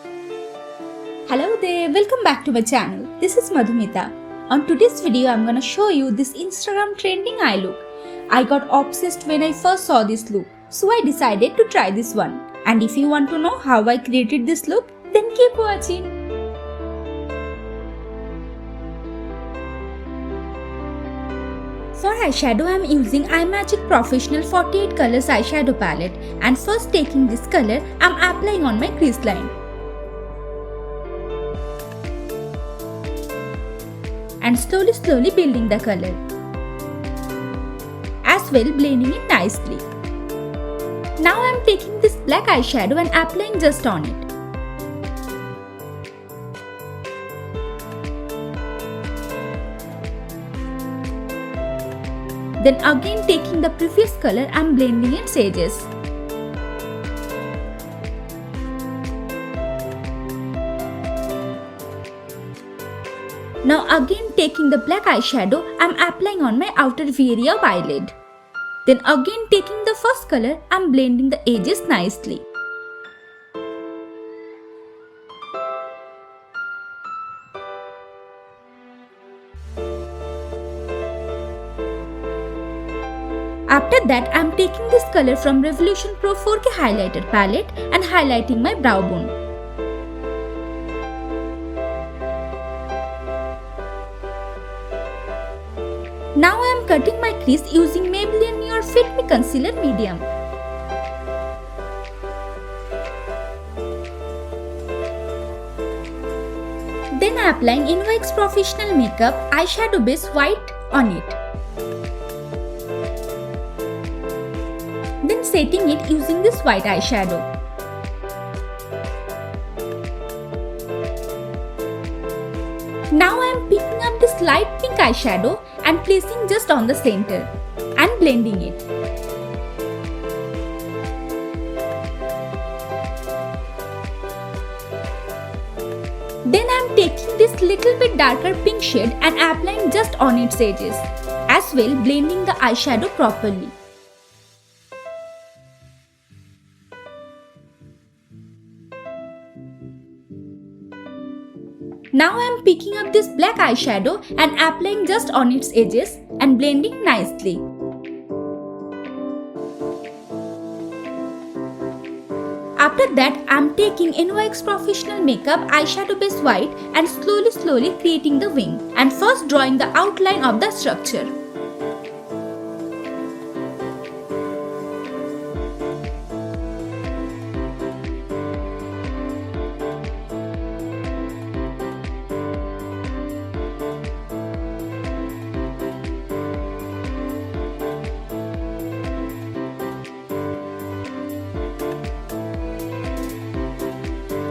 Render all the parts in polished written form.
Hello there, welcome back to my channel. This is Madhumita. On today's video, I'm gonna show you this Instagram trending eye look. I got obsessed when I first saw this look, so I decided to try this one. And if you want to know how I created this look, then keep watching. For eyeshadow, I'm using iMagic Professional 48 colors eyeshadow palette, and first taking this color, I'm applying on my crease line. And slowly building the color. As well blending it nicely. Now I'm taking this black eyeshadow and applying just on it. Then again taking the previous color, I'm blending its edges. Now again taking the black eyeshadow, I'm applying on my outer area of eyelid. Then again taking the first color, I'm blending the edges nicely. After that, I'm taking this color from Revolution Pro 4K highlighter palette and highlighting my brow bone. Now I am cutting my crease using Maybelline Your Fit Me Concealer Medium. Then applying NYX Professional Makeup eyeshadow base white on it. Then setting it using this white eyeshadow. Now I am picking up this light pink eyeshadow and placing just on the center and blending it. Then I am taking this little bit darker pink shade and applying just on its edges, as well blending the eyeshadow properly. Now I am picking up this black eyeshadow and applying just on its edges and blending nicely. After that, I am taking NYX Professional Makeup eyeshadow base white and slowly creating the wing and first drawing the outline of the structure.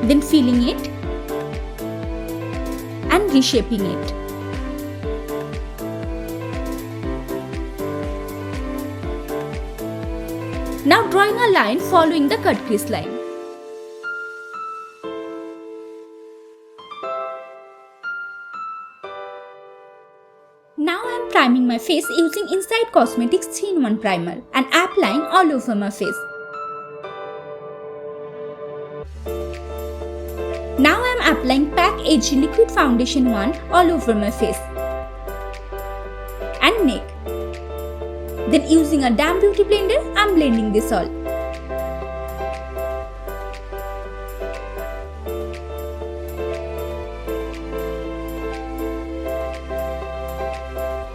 Then filling it and reshaping it. Now drawing a line following the cut crease line. Now I am priming my face using Inside Cosmetics 3-in-1 primer and applying all over my face. Now I am applying Pack Edge Liquid Foundation 1 all over my face and neck. Then using a damp beauty blender, I am blending this all.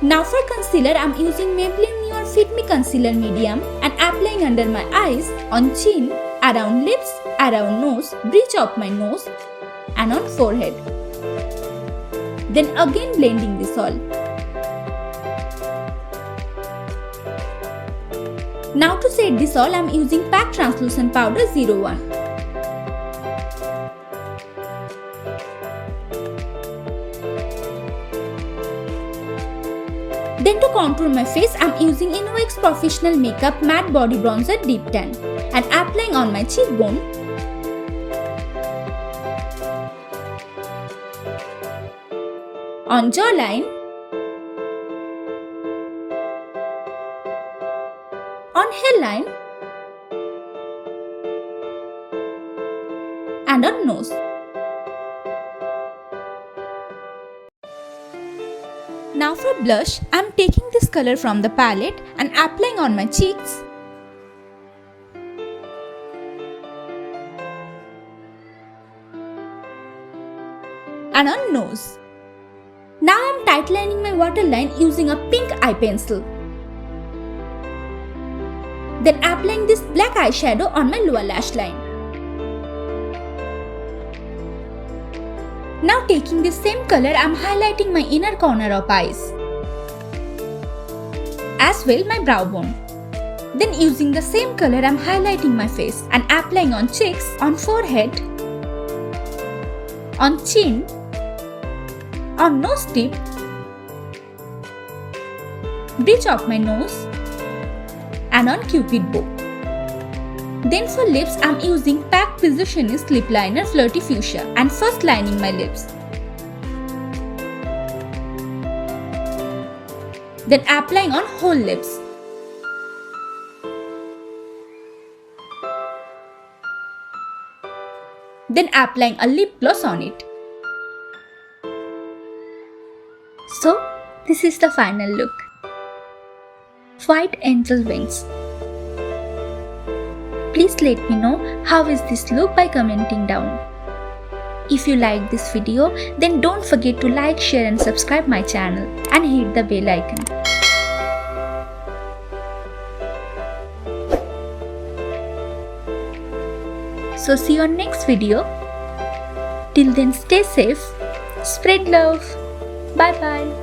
Now for concealer, I am using Maybelline Your Fit Me Concealer Medium and applying under my eyes, on chin, around lips, around nose, bridge of my nose and on forehead. Then again blending this all. Now to set this all, I am using Pack Translucent Powder 01. Then to contour my face, I am using NYX Professional Makeup Matte Body Bronzer Deep Tan and applying on my cheekbone, on jawline, on hairline and on nose. Now for blush, I am taking this color from the palette and applying on my cheeks, and on nose. Now I am tightlining my waterline using a pink eye pencil. Then applying this black eyeshadow on my lower lash line. Now taking this same color, I am highlighting my inner corner of eyes, as well my brow bone. Then using the same color, I am highlighting my face and applying on cheeks, on forehead, on chin, on nose tip, bridge of my nose, and on cupid bow. Then for lips, I am using Pack Positionist Lip Liner Flirty Fuchsia and first lining my lips. Then applying on whole lips. Then applying a lip gloss on it. So, this is the final look. White angel wings. Please let me know how is this look by commenting down. If you like this video, then don't forget to like, share and subscribe my channel and hit the bell icon. So see you on next video. Till then stay safe, spread love. Bye bye.